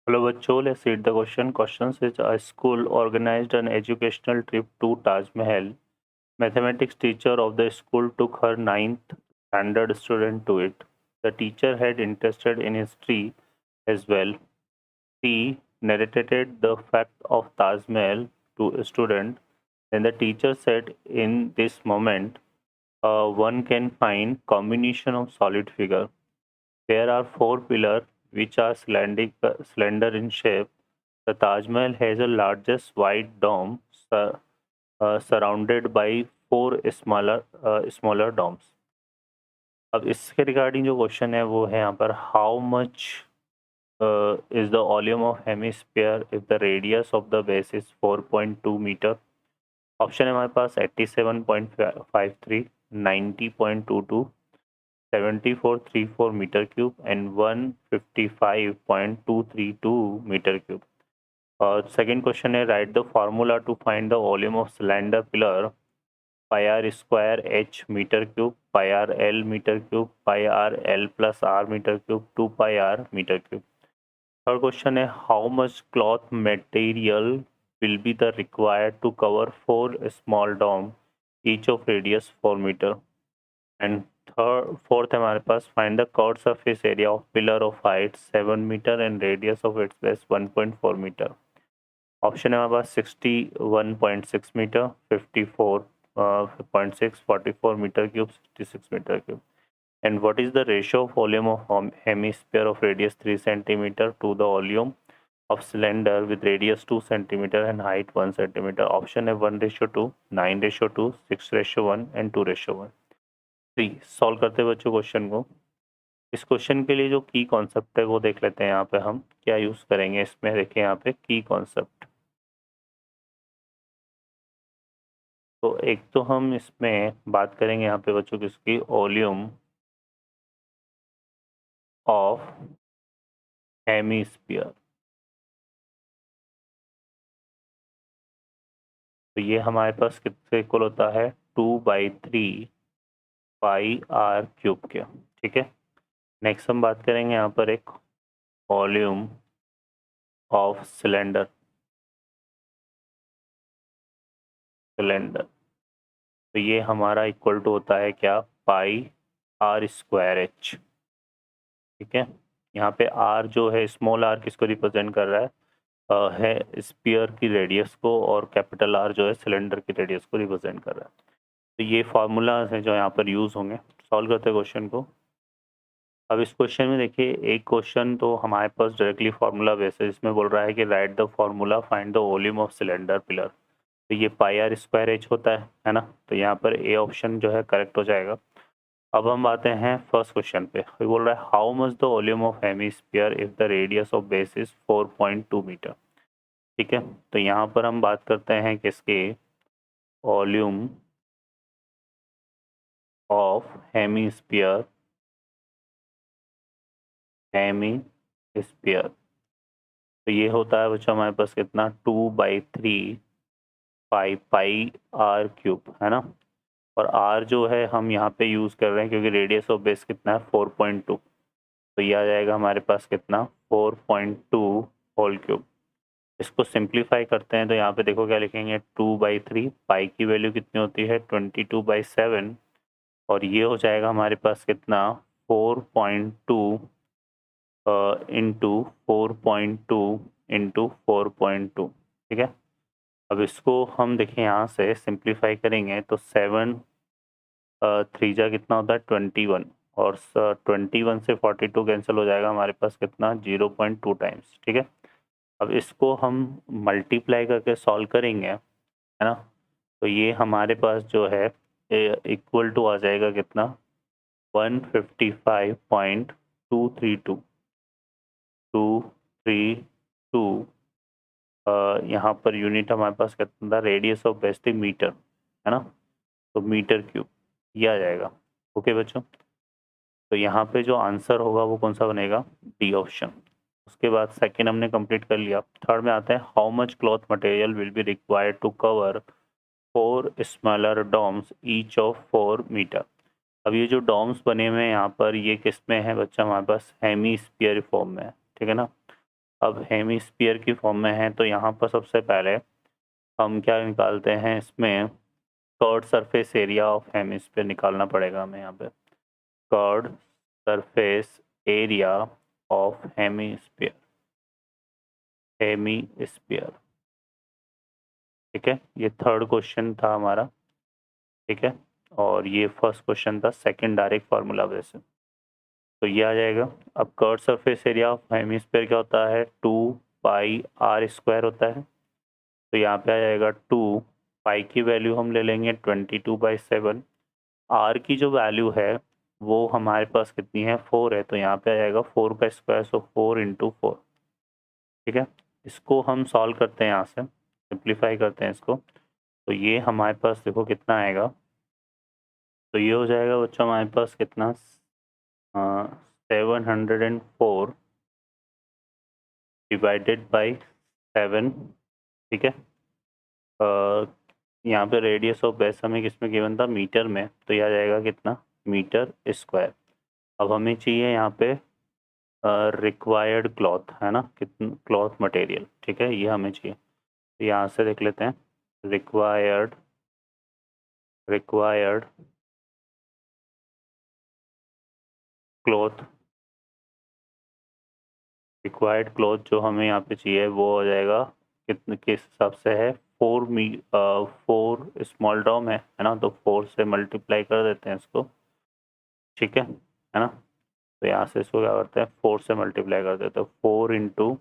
Hello बच्चों, let's read the question. Question says a school organized an educational trip to Taj Mahal. Mathematics teacher of the school took her ninth standard student to it. The teacher had interested in history as well. She narrated the fact of Taj Mahal to a student. Then the teacher said, in this moment, one can find combination of solid figure. There are four pillars which are slender in shape. The Taj Mahal has a largest white dome surrounded by four smaller domes. अब इसके regarding जो question है वो है यहाँ पर how much is the volume of hemisphere if the radius of the base is 4.2 metre. Option है हमारे पास 87.53, 90.22, 7434 metre cube and 155.232 metre cube. Second question है write the formula to find the volume of cylinder pillar. Pi r square h meter cube, pi r l meter cube, pi r l plus r meter cube, 2 pi r meter cube. Third question है how much cloth material will be the required to cover 4 small dome each of radius 4 meter. And fourth है हमारे पास find the chord surface area of pillar of height 7 meter and radius of its base 1.4 meter. Option है हमारे पास 61.6 metre, 54.6, 44 metre cube, 66 metre cube. And what is the ratio of volume of hemisphere of radius 3 centimeter to the volume of cylinder with radius 2 centimeter and height 1 centimeter? Option है 1:2, 9:2, 6:1 and 2:1. 3. Solve करते हैं बच्चों question को. इस question के लिए जो की कॉन्सेप्ट है वो देख लेते हैं. यहाँ पे हम क्या यूज़ करेंगे इसमें, देखिए यहाँ पे की कॉन्सेप्ट. तो एक तो हम इसमें बात करेंगे यहाँ पे बच्चों किसकी, वॉल्यूम ऑफ हेमिस्फीयर. तो ये हमारे पास कितने इक्वल होता है 2/3 पाई आर क्यूब के. ठीक है. नेक्स्ट हम बात करेंगे यहाँ पर एक वॉल्यूम ऑफ सिलेंडर. तो ये हमारा इक्वल टू होता है क्या, पाई आर स्क्वायर एच. ठीक है. यहाँ पे आर जो है स्मॉल आर किसको रिप्रेजेंट कर रहा है स्पीयर की रेडियस को, और कैपिटल आर जो है सिलेंडर की रेडियस को रिप्रेजेंट कर रहा है. तो ये फार्मूलाज हैं जो यहाँ पर यूज़ होंगे. सॉल्व करते हैं क्वेश्चन को. अब इस क्वेश्चन में देखिए एक क्वेश्चन तो हमारे पास डायरेक्टली फार्मूला बेस है, इसमें बोल रहा है कि right the formula find the volume of cylinder pillar. तो ये पाई आर स्क्वायर एच होता है ना. तो यहाँ पर ए ऑप्शन जो है करेक्ट हो जाएगा. अब हम आते हैं फर्स्ट क्वेश्चन पे. बोल रहा है how much the volume of hemisphere if the radius of base is 4.2 metre. ठीक है. तो यहाँ पर हम बात करते हैं किसके, वॉल्यूम ऑफ हेमिस्फीयर. तो ये होता है बच्चों हमारे पास कितना 2/3 पाई आर क्यूब है ना. और आर जो है हम यहाँ पे यूज़ कर रहे हैं क्योंकि रेडियस ऑफ बेस कितना है 4.2. तो ये आ जाएगा हमारे पास कितना 4.2 होल क्यूब. इसको सिंप्लीफाई करते हैं तो यहाँ पे देखो क्या लिखेंगे 2/3 पाई की वैल्यू कितनी होती है 22/7. और ये हो जाएगा हमारे पास कितना 4.2 इंटू 4.2 इंटू 4.2. ठीक है. अब इसको हम देखें यहाँ से सिंप्लीफाई करेंगे तो 7 3 जा कितना होता है 21, और 21 से 42 कैंसिल हो जाएगा हमारे पास कितना 0.2 टाइम्स. ठीक है. अब इसको हम मल्टीप्लाई करके सॉल्व करेंगे है ना. तो ये हमारे पास जो है इक्वल टू आ जाएगा कितना 155.232 यहाँ पर यूनिट हमारे पास कितना था, रेडियस ऑफ बेस थी मीटर है ना. तो मीटर क्यूब ये आ जाएगा. ओके बच्चों. तो यहाँ पे जो आंसर होगा वो कौन सा बनेगा, डी ऑप्शन. उसके बाद सेकंड हमने कंप्लीट कर लिया. थर्ड में आते हैं how much cloth material will be required to cover 4 smaller domes each of 4 metre. अब ये जो डॉम्स बने हुए हैं यहाँ पर ये किस में है बच्चा, हमारे पास हेमी स्फीयर फॉर्म में है. ठीक है ना. अब हेमिस्फीयर की फॉर्म में है तो यहाँ पर सबसे पहले हम क्या निकालते हैं, इसमें curved surface area of hemisphere निकालना पड़ेगा हमें यहाँ पे। Curved surface area of hemisphere, hemisphere, ठीक है। ये थर्ड क्वेश्चन था हमारा, ठीक है, और ये फर्स्ट क्वेश्चन था सेकंड डायरेक्ट फार्मूला बेस। तो ये आ जाएगा। अब curve surface area of hemisphere क्या होता है, 2 पाई r² होता है। तो यहाँ पे आ जाएगा 2 पाई की वैल्यू हम ले लेंगे 22/7। r की जो वैल्यू है वो हमारे पास कितनी है, 4 है, तो यहाँ पे आ जाएगा 4 का स्क्वायर, सो 4 × 4, ठीक है। इसको हम सॉल्व करते हैं, यहाँ से सिंप्लीफाई करते हैं इसको। तो ये हमारे पास देखो कितना आएगा, तो ये हो जाएगा बच्चों हमारे पास कितना, 704 डिवाइडेड बाई 7, ठीक है। यहाँ पे रेडियस ऑफ बेस हमें किसमें गिवन था, मीटर में, तो यह आ जाएगा कितना, मीटर स्क्वायर। अब हमें चाहिए यहाँ पे रिक्वायर्ड क्लॉथ, है ना, कितना क्लॉथ मटेरियल, ठीक है, ये हमें चाहिए। तो यहाँ से देख लेते हैं, रिक्वायर्ड क्लॉथ, रिक्वायर्ड क्लॉथ जो हमें यहाँ पे चाहिए वो हो जाएगा कितने, किस हिसाब से है, 4 स्मॉल टर्म है ना, तो 4 से मल्टीप्लाई कर देते हैं इसको, ठीक है ना। तो यहाँ से इसको क्या करते हैं, 4 से मल्टीप्लाई कर देते हैं, 4 ×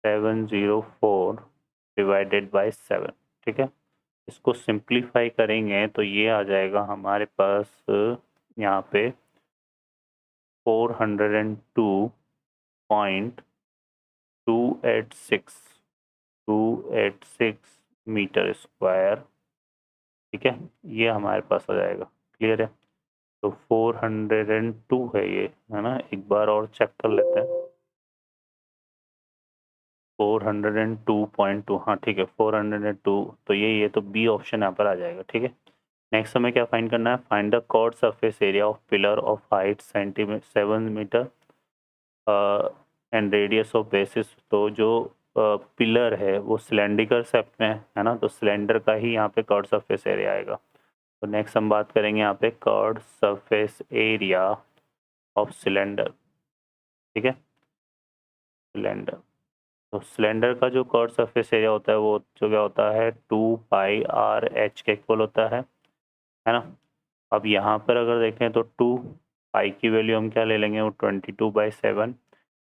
704 डिवाइडेड बाई 7, ठीक है। इसको सिंप्लीफाई करेंगे तो ये आ जाएगा हमारे पास यहाँ पे 402.286 मीटर स्क्वायर, ठीक है, ये हमारे पास आ जाएगा। क्लियर है, तो 402 है ये, है ना, एक बार और चेक कर लेते हैं, 402.2, हाँ ठीक है, 402, तो ये तो बी ऑप्शन यहाँ पर आ जाएगा, ठीक है। नेक्स्ट हमें क्या फाइंड करना है, find the curved surface area of pillar of height 7 metre and radius of basis. तो जो पिलर है वो सिलेंड्रिकल शेप में है ना, तो सिलेंडर का ही यहाँ पे कर्ड सरफेस एरिया आएगा। तो नेक्स्ट हम बात करेंगे यहाँ पे curved surface area of cylinder, ठीक है, सिलेंडर। तो सिलेंडर का जो कर्ड सरफेस एरिया होता है वो जो क्या होता है, 2 पाई r h के इक्वल होता है ना। अब यहाँ पर अगर देखें तो 2 पाई की वैल्यू हम क्या ले लेंगे, वो 22/7।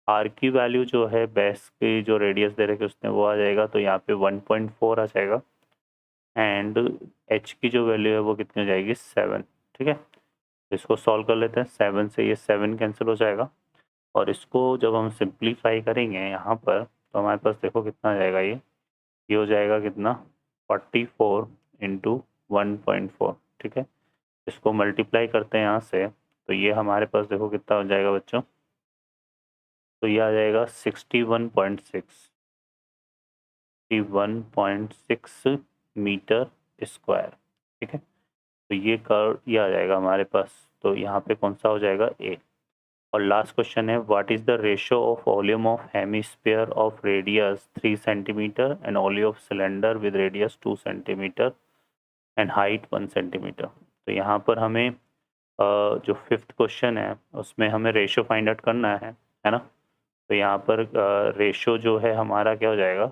आर की वैल्यू जो है बेस की जो रेडियस दे रखे उसने वो आ जाएगा, तो यहाँ पे 1.4 आ जाएगा। एंड एच की जो वैल्यू है वो कितनी हो जाएगी, 7, ठीक है। तो इसको सॉल्व कर लेते हैं, 7 से ये 7 कैंसिल हो जाएगा, और इसको जब हम सिंप्लीफाई करेंगे यहाँ पर तो हमारे पास देखो कितना आ जाएगा, ये हो जाएगा कितना, 44 × 1.4, ठीक है। इसको मल्टीप्लाई करते हैं यहाँ से, तो ये हमारे पास देखो कितना हो जाएगा बच्चों, तो ये आ जाएगा 61.6 मीटर स्क्वायर, ठीक है। तो ये कर्व ये आ जाएगा हमारे पास, तो यहाँ पे कौन सा हो जाएगा, ए। और लास्ट क्वेश्चन है, what is the ratio of volume of hemisphere of radius 3 centimetre and volume of cylinder with radius 2 centimetre and height 1 centimetre. तो यहाँ पर हमें जो फिफ्थ क्वेश्चन है उसमें हमें रेशियो फाइंड आउट करना है ना। तो यहाँ पर रेशियो जो है हमारा क्या हो जाएगा,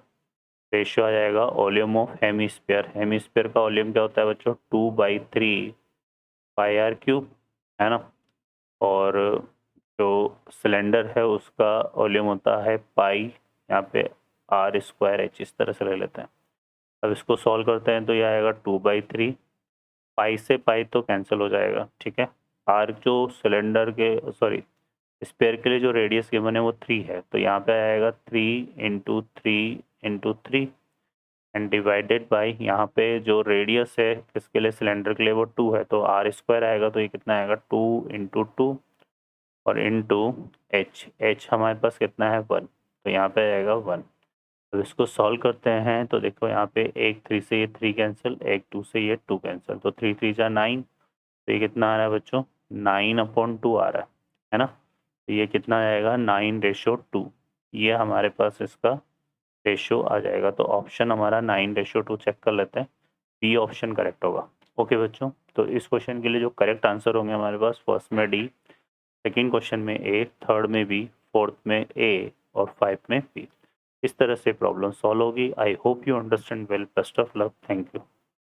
रेशियो आ जाएगा वॉल्यूम ऑफ हेमिस्फीयर, हेमिस्फीयर का वॉल्यूम क्या होता है बच्चों, 2/3 πr³ है ना। और जो सिलेंडर है उसका वॉल्यूम होता है पाई, यहाँ पे r²h, इस तरह से ले लेते हैं। अब इसको सॉल्व करते हैं तो यह आएगा 2/3, पाई से पाई तो कैंसिल हो जाएगा, ठीक है। आर जो सिलेंडर के सॉरी स्पेयर के लिए जो रेडियस गिवन है वो 3 है, तो यहाँ पे आएगा 3 × 3 × 3 एंड डिवाइडेड बाई, यहाँ पे जो रेडियस है किसके लिए, सिलेंडर के लिए, वो 2 है, तो r² आएगा, तो ये कितना आएगा, 2 × 2 और इंटू h हमारे पास कितना है, 1, तो यहाँ पे आएगा 1। तो इसको सॉल्व करते हैं तो देखो यहाँ पे एक 3 से ये 3 कैंसिल, एक 2 से ये 2 कैंसिल, तो 3 3 जा 9, तो ये कितना आ रहा है बच्चों, 9/2 आ रहा है ना। तो ये कितना आएगा, 9/2, ये हमारे पास इसका रेशियो आ जाएगा। तो ऑप्शन हमारा 9:2 चेक कर लेते हैं, बी ऑप्शन करेक्ट होगा। ओके बच्चों, तो इस क्वेश्चन के लिए जो करेक्ट आंसर होंगे हमारे पास, फर्स्ट में डी, सेकेंड क्वेश्चन में ए, थर्ड में बी, फोर्थ में ए और 5 में बी। इस तरह से प्रॉब्लम सॉल्व होगी। I hope you understand well. Best of luck. Thank you.